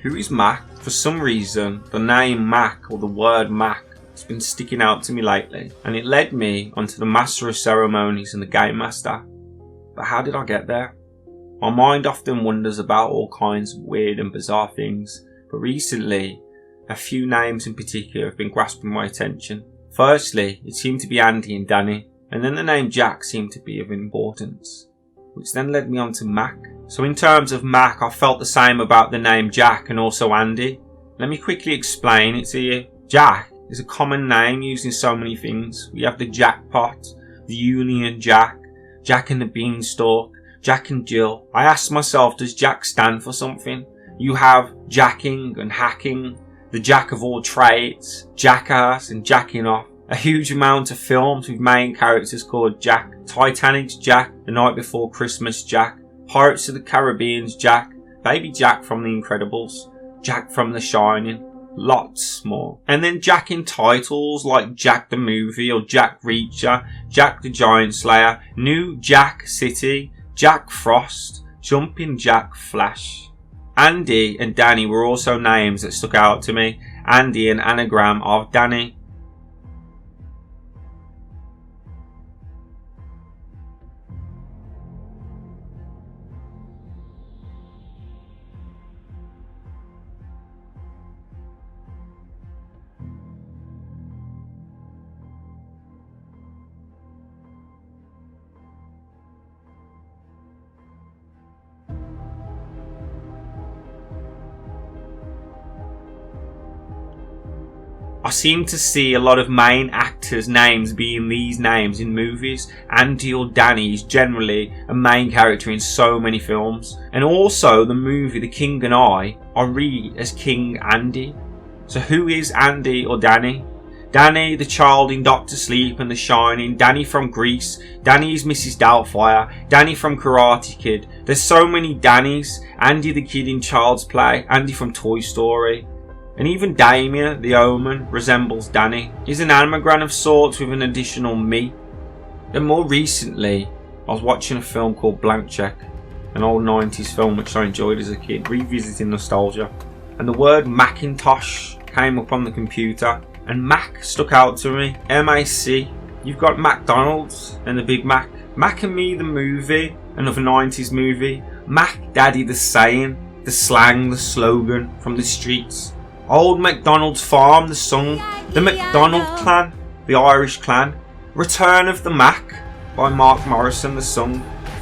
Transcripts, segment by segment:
Who is Mack? For some reason, the name Mack or the word Mack has been sticking out to me lately, and it led me onto the Master of Ceremonies and the Game Master. But how did I get there? My mind often wonders about all kinds of weird and bizarre things, but recently, a few names in particular have been grasping my attention. Firstly, it seemed to be Andy and Danny, and then the name Jack seemed to be of importance, which then led me on to Mack. So in terms of Mack, I felt the same about the name Jack and also Andy. Let me quickly explain it to you. Jack is a common name used in so many things. We have the jackpot, the Union Jack, Jack and the Beanstalk, Jack and Jill. I asked myself, does Jack stand for something? You have jacking and hacking, the jack of all trades, jackass and jacking off. A huge amount of films with main characters called Jack. Titanic's Jack, The Night Before Christmas Jack, Pirates of the Caribbean's Jack, Baby Jack from The Incredibles, Jack from The Shining, lots more. And then Jack in titles like Jack the Movie or Jack Reacher, Jack the Giant Slayer, New Jack City, Jack Frost, Jumping Jack Flash. Andy and Danny were also names that stuck out to me. Andy, an anagram of Danny. I seem to see a lot of main actors' names being these names in movies. Andy or Danny is generally a main character in so many films. And also the movie The King and I read as King Andy. So who is Andy or Danny? Danny, the child in Doctor Sleep and The Shining. Danny from Grease. Danny is Mrs. Doubtfire. Danny from Karate Kid. There's so many Dannys. Andy the kid in Child's Play. Andy from Toy Story. And even Damien, the Omen, resembles Danny. He's an anagram of sorts with an additional me. Then more recently, I was watching a film called Blank Check, an old 90s film which I enjoyed as a kid, revisiting nostalgia. And the word Macintosh came up on the computer, and Mack stuck out to me. M-A-C. You've got McDonald's and the Big Mac. Mack and Me the movie, another 90s movie. Mac Daddy the saying, the slang, the slogan from the streets. Old MacDonald's Farm, the song, the MacDonald Clan, the Irish Clan, Return of the Mack by Mark Morrison, the song.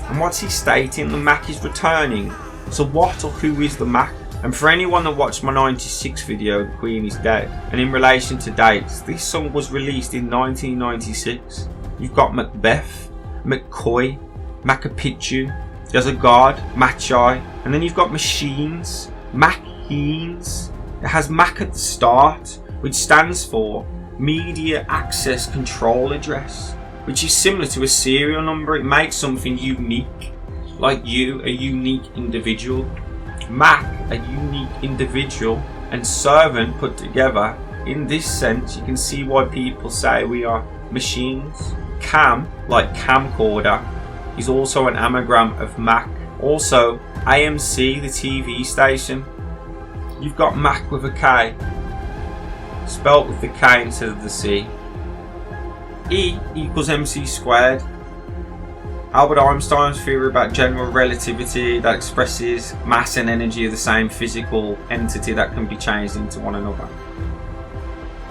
And what's he stating? The Mack is returning. So what or who is the Mack? And for anyone that watched my 96 video, The Queen is Dead, and in relation to dates, this song was released in 1996. You've got Macbeth, McCoy, Macapichu, there's a God, Magi, and then you've got Machines, Macheens. It has Mac at the start, which stands for Media Access Control Address, which is similar to a serial number. It makes something unique, like you, a unique individual. Mac, a unique individual, and servant put together. In this sense, you can see why people say we are machines. Cam, like camcorder, is also an anagram of Mac. Also, AMC, the TV station. You've got Mac with a K, spelt with the K instead of the C. E equals MC squared. Albert Einstein's theory about general relativity that expresses mass and energy of the same physical entity that can be changed into one another.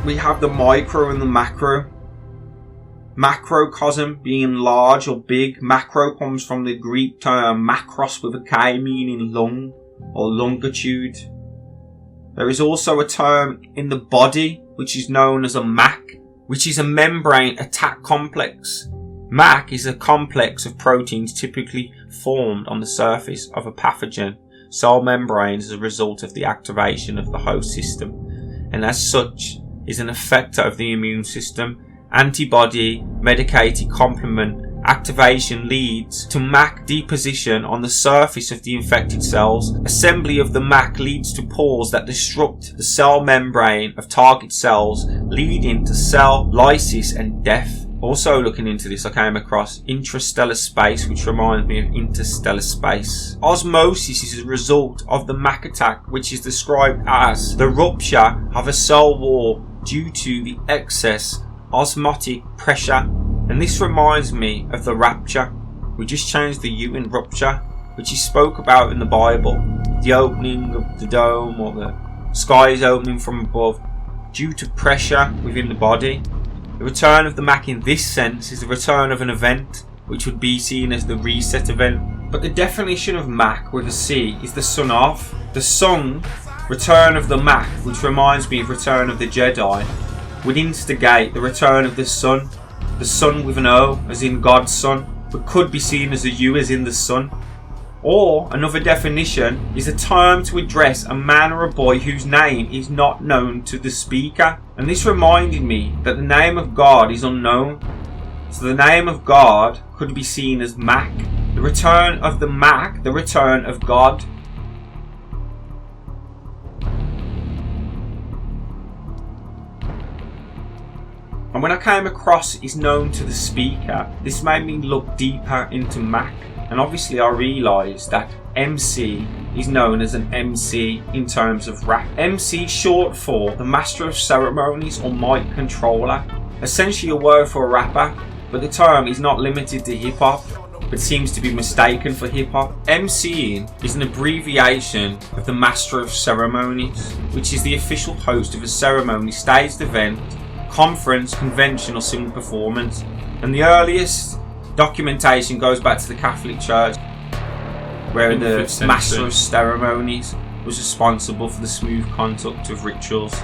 We have the micro and the macro. Macrocosm being large or big. Macro comes from the Greek term makros with a K, meaning lung or longitude. There is also a term in the body which is known as a Mack, which is a membrane attack complex. Mack is a complex of proteins typically formed on the surface of a pathogen cell membranes as a result of the activation of the host system, and as such is an effector of the immune system. Antibody medicated complement activation leads to Mack deposition on the surface of the infected cells. Assembly of the Mack leads to pores that disrupt the cell membrane of target cells, leading to cell lysis and death. Also looking into this, I came across intrastellar space, which reminds me of interstellar space. Osmosis is a result of the Mack attack, which is described as the rupture of a cell wall due to the excess osmotic pressure. And this reminds me of the rapture. We just changed the U in rupture, which is spoke about in the Bible. The opening of the dome, or the skies opening from above due to pressure within the body. The return of the Mack in this sense is the return of an event, which would be seen as the reset event. But the definition of Mack with a C is the son of. The song Return of the Mack, which reminds me of Return of the Jedi, would instigate the return of the Son. The Son with an O, as in God's Son, but could be seen as a U, as in the Son. Or, another definition, is a term to address a man or a boy whose name is not known to the speaker. And this reminded me that the name of God is unknown. So the name of God could be seen as Mack. The return of the Mack, the return of God. And when I came across is known to the speaker, this made me look deeper into Mack. And obviously I realised that MC is known as an MC in terms of rap. MC short for the Master of Ceremonies or Mic Controller. Essentially a word for a rapper, but the term is not limited to hip hop, but seems to be mistaken for hip hop. MCing is an abbreviation of the Master of Ceremonies, which is the official host of a ceremony, staged event, conference, convention or similar performance. And the earliest documentation goes back to the Catholic Church, where the Master of Ceremonies was responsible for the smooth conduct of rituals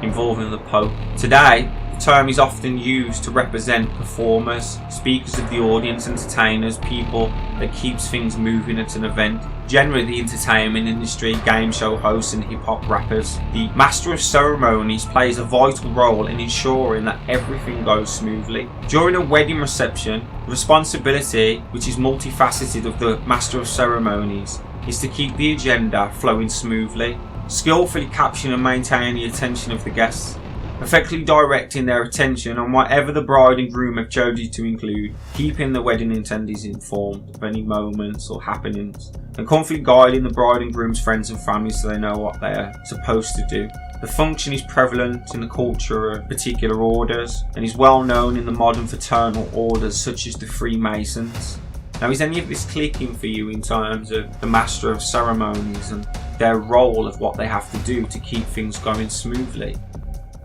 involving the Pope. Today, the term is often used to represent performers, speakers of the audience, entertainers, people that keeps things moving at an event. Generally the entertainment industry, game show hosts and hip hop rappers. The Master of Ceremonies plays a vital role in ensuring that everything goes smoothly. During a wedding reception, the responsibility, which is multifaceted, of the Master of Ceremonies is to keep the agenda flowing smoothly, skillfully capturing and maintaining the attention of the guests, effectively directing their attention on whatever the bride and groom have chosen to include, keeping the wedding attendees informed of any moments or happenings, and comfortably guiding the bride and groom's friends and family so they know what they are supposed to do. The function is prevalent in the culture of particular orders and is well known in the modern fraternal orders such as the Freemasons. Now, is any of this clicking for you in terms of the Master of Ceremonies and their role of what they have to do to keep things going smoothly?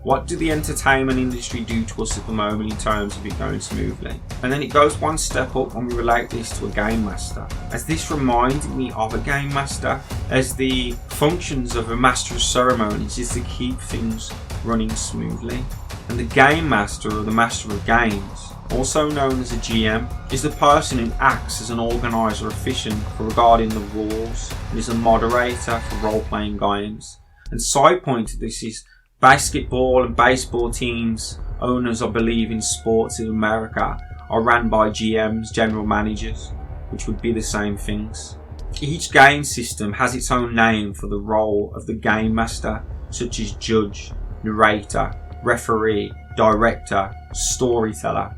What do the entertainment industry do to us at the moment in terms of it going smoothly? And then it goes one step up when we relate this to a game master, as this reminded me of a game master, as the functions of a Master of Ceremonies is to keep things running smoothly. And the game master, or the Master of Games, also known as a GM, is the person who acts as an organiser efficient for regarding the rules and is a moderator for role-playing games. And side point to this is basketball and baseball teams, owners I believe in sports in America, are ran by GMs, general managers, which would be the same things. Each game system has its own name for the role of the game master, such as judge, narrator, referee, director, storyteller.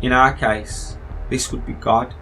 In our case, this would be God,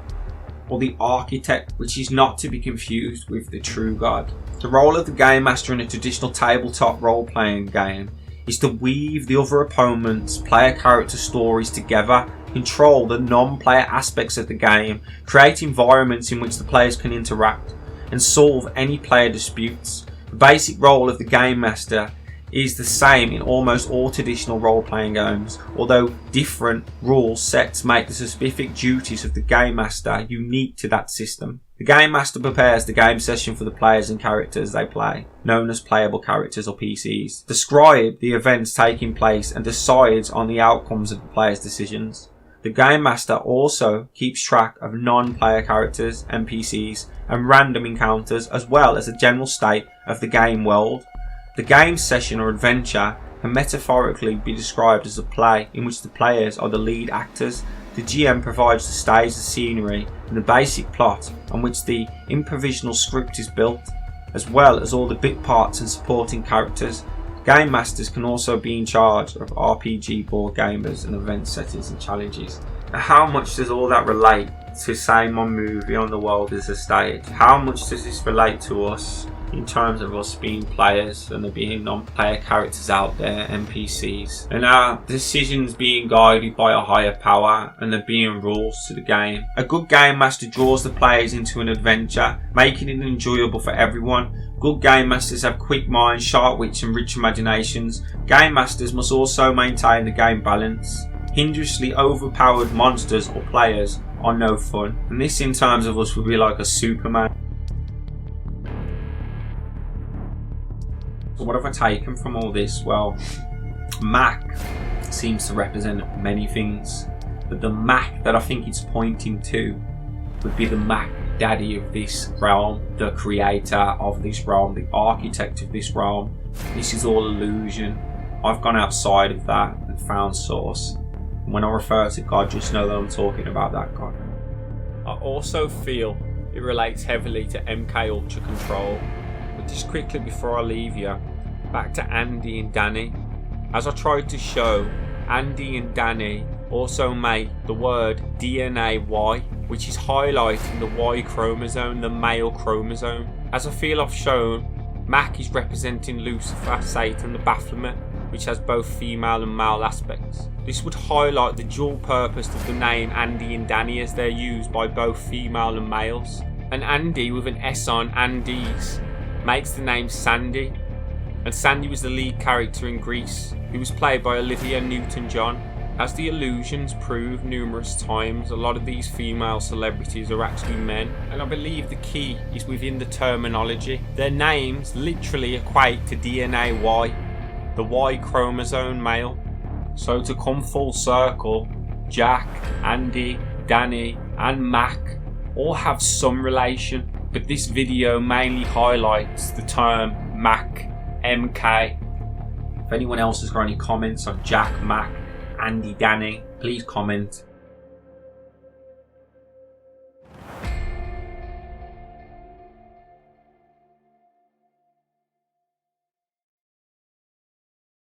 or the architect, which is not to be confused with the true God. The role of the game master in a traditional tabletop role-playing game is to weave the other opponent's player character stories together, control the non-player aspects of the game, create environments in which the players can interact, and solve any player disputes. The basic role of the game master is the same in almost all traditional role-playing games, although different rule sets make the specific duties of the game master unique to that system. The game master prepares the game session for the players and characters they play, known as playable characters or PCs, describe the events taking place and decides on the outcomes of the players' decisions. The game master also keeps track of non-player characters, NPCs, and random encounters, as well as the general state of the game world. The game session or adventure can metaphorically be described as a play in which the players are the lead actors. The GM provides the stage, the scenery, and the basic plot on which the improvisational script is built, as well as all the bit parts and supporting characters. Game Masters can also be in charge of RPG board gamers and event settings and challenges. How much does all that relate to, say, my movie on the world as a stage? How much does this relate to us in terms of us being players and there being non-player characters out there, NPCs, and our decisions being guided by a higher power and there being rules to the game? A good game master draws the players into an adventure, making it enjoyable for everyone. Good game masters have quick minds, sharp wits and rich imaginations. Game masters must also maintain the game balance. Hinderously overpowered monsters or players are no fun, and this in terms of us would be like a Superman. So what have I taken from all this? Well, Mack seems to represent many things, but the Mack that I think it's pointing to would be the Mack daddy of this realm, the creator of this realm, the architect of this realm. This is all illusion. I've gone outside of that and found source. When I refer to God, just know that I'm talking about that God. I also feel it relates heavily to MK Ultra Control. But just quickly before I leave you, back to Andy and Danny. As I tried to show, Andy and Danny also make the word DNA Y, which is highlighting the Y chromosome, the male chromosome. As I feel I've shown, Mack is representing Lucifer, Satan, the Baphomet, which has both female and male aspects. This would highlight the dual purpose of the name Andy and Danny, as they're used by both female and males. And Andy with an S on, Andes, makes the name Sandy, and Sandy was the lead character in Grease, who was played by Olivia Newton-John. As the illusions prove numerous times, a lot of these female celebrities are actually men, and I believe the key is within the terminology. Their names literally equate to DNA Y, the Y chromosome male. So to come full circle, Jack, Andy, Danny and Mack all have some relation, but this video mainly highlights the term Mack, MK. If anyone else has got any comments on Jack, Mack, Andy, Danny, please comment.